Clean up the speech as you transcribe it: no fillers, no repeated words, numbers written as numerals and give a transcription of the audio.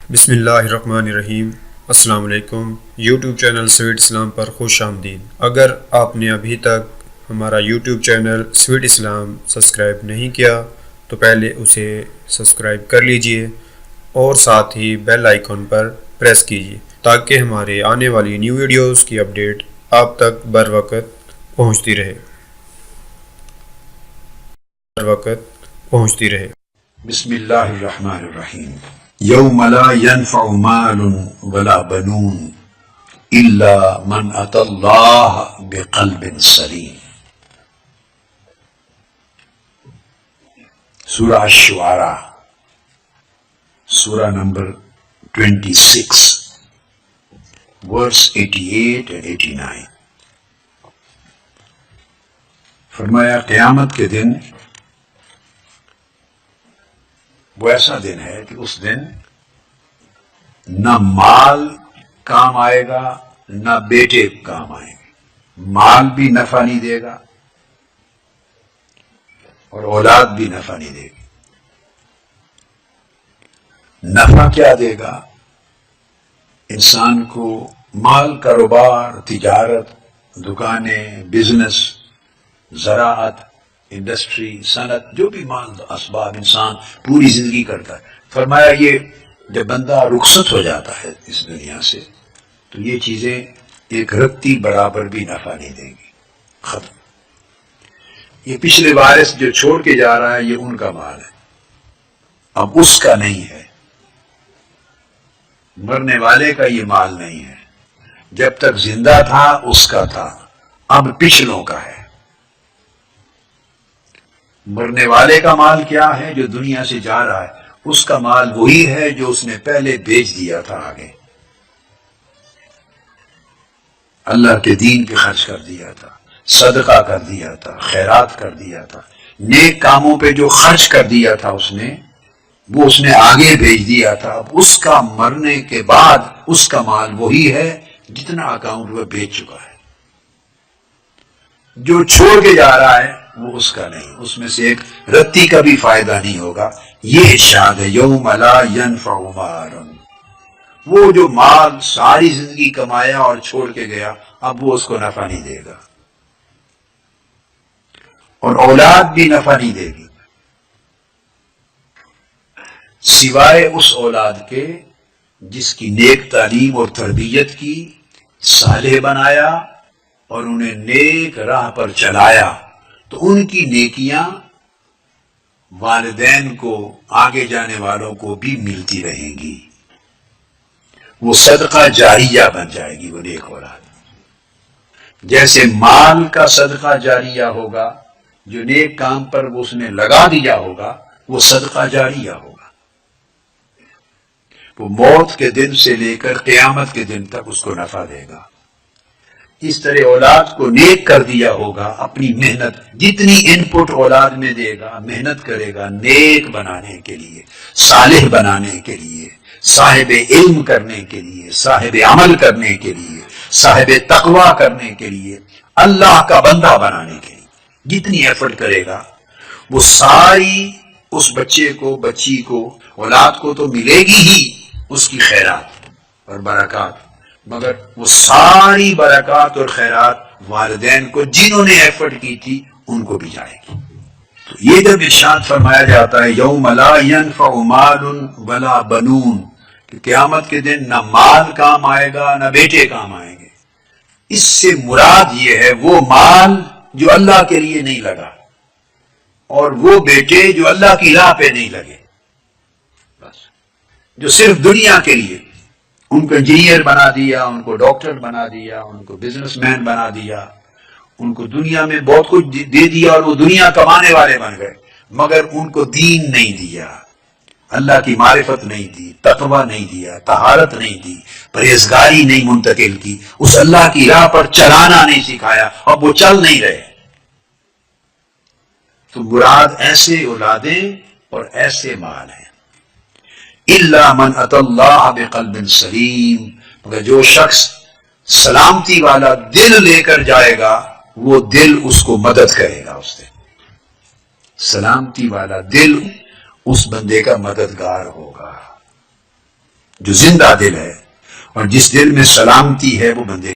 بسم اللہ الرحمن الرحیم۔ السلام علیکم۔ یوٹیوب چینل سویٹ اسلام پر خوش آمدید۔ اگر آپ نے ابھی تک ہمارا یوٹیوب چینل سویٹ اسلام سبسکرائب نہیں کیا تو پہلے اسے سبسکرائب کر لیجئے اور ساتھ ہی بیل آئیکن پر پریس کیجئے تاکہ ہمارے آنے والی نیو ویڈیوز کی اپڈیٹ آپ تک بر وقت پہنچتی رہے۔ بسم اللہ الرحمن الرحیم۔ یوم لا ينفع مال ولا بنون الا من اتى اللہ بقلب سلیم۔ سورہ الشعراء، سورہ نمبر 26، ورس 88 and 89۔ فرمایا قیامت کے دن وہ ایسا دن ہے کہ اس دن نہ مال کام آئے گا نہ بیٹے کام آئیں گے۔ مال بھی نفع نہیں دے گا اور اولاد بھی نفع نہیں دے گی۔ نفع کیا دے گا؟ انسان کو مال، کاروبار، تجارت، دکانیں، بزنس، زراعت، انڈسٹری، صنعت، جو بھی مال اسباب انسان پوری زندگی کرتا ہے۔ فرمایا یہ جب بندہ رخصت ہو جاتا ہے اس دنیا سے تو یہ چیزیں ایک رتی برابر بھی نفع نہیں دیں گی، ختم۔ یہ پچھلے وارث جو چھوڑ کے جا رہا ہے یہ ان کا مال ہے، اب اس کا نہیں ہے۔ مرنے والے کا یہ مال نہیں ہے، جب تک زندہ تھا اس کا تھا، اب پچھلوں کا ہے۔ مرنے والے کا مال کیا ہے؟ جو دنیا سے جا رہا ہے اس کا مال وہی ہے جو اس نے پہلے بیچ دیا تھا، آگے اللہ کے دین پہ خرچ کر دیا تھا، صدقہ کر دیا تھا، خیرات کر دیا تھا، نیک کاموں پہ جو خرچ کر دیا تھا وہ اس نے آگے بھیج دیا تھا۔ اب اس کا مرنے کے بعد اس کا مال وہی ہے جتنا اکاؤنٹ وہ بیچ چکا ہے۔ جو چھوڑ کے جا رہا ہے وہ اس کا نہیں، اس میں سے ایک رتی کا بھی فائدہ نہیں ہوگا۔ یہ ارشاد ہے یوم لا ينفع مال، وہ جو مال ساری زندگی کمایا اور چھوڑ کے گیا اب وہ اس کو نفع نہیں دے گا، اور اولاد بھی نفع نہیں دے گی، سوائے اس اولاد کے جس کی نیک تعلیم اور تربیت کی، صالح بنایا اور انہیں نیک راہ پر چلایا تو ان کی نیکیاں والدین کو، آگے جانے والوں کو بھی ملتی رہیں گی، وہ صدقہ جاریہ بن جائے گی وہ نیک اولاد۔ جیسے مال کا صدقہ جاریہ ہوگا، جو نیک کام پر وہ اس نے لگا دیا ہوگا وہ صدقہ جاریہ ہوگا، وہ موت کے دن سے لے کر قیامت کے دن تک اس کو نفع دے گا۔ اس طرح اولاد کو نیک کر دیا ہوگا، اپنی محنت جتنی ان پٹ اولاد میں دے گا، محنت کرے گا نیک بنانے کے لیے، صالح بنانے کے لیے، صاحب علم کرنے کے لیے، صاحب عمل کرنے کے لیے، صاحب تقوی کرنے کے لیے، اللہ کا بندہ بنانے کے لیے جتنی ایفرٹ کرے گا وہ ساری اس بچے کو، بچی کو، اولاد کو تو ملے گی ہی اس کی خیرات اور برکات، مگر وہ ساری برکات اور خیرات والدین کو جنہوں نے ایفرٹ کی تھی ان کو بھی جائے گی۔ تو یہ جب ارشاد فرمایا جاتا ہے یوم لا ينفع مال ولا بنون، کہ قیامت کے دن نہ مال کام آئے گا نہ بیٹے کام آئیں گے، اس سے مراد یہ ہے وہ مال جو اللہ کے لیے نہیں لگا اور وہ بیٹے جو اللہ کی راہ پہ نہیں لگے، بس جو صرف دنیا کے لیے، ان کو انجینئر بنا دیا، ان کو ڈاکٹر بنا دیا، ان کو بزنس مین بنا دیا، ان کو دنیا میں بہت کچھ دے دیا اور وہ دنیا کمانے والے بن گئے، مگر ان کو دین نہیں دیا، اللہ کی معرفت نہیں دی، تقوی نہیں دیا، طہارت نہیں دی، پرہیزگاری نہیں منتقل کی، اس اللہ کی راہ پر چلانا نہیں سکھایا، اب وہ چل نہیں رہے۔ تو مراد ایسے اولادیں اور ایسے مال ہیں۔ الا من اتى اللہ بقلب سلیم، مگر جو شخص سلامتی والا دل لے کر جائے گا وہ دل اس کو مدد کرے گا، اس دن سلامتی والا دل اس بندے کا مددگار ہوگا۔ جو زندہ دل ہے، اور جس دل میں سلامتی ہے وہ بندے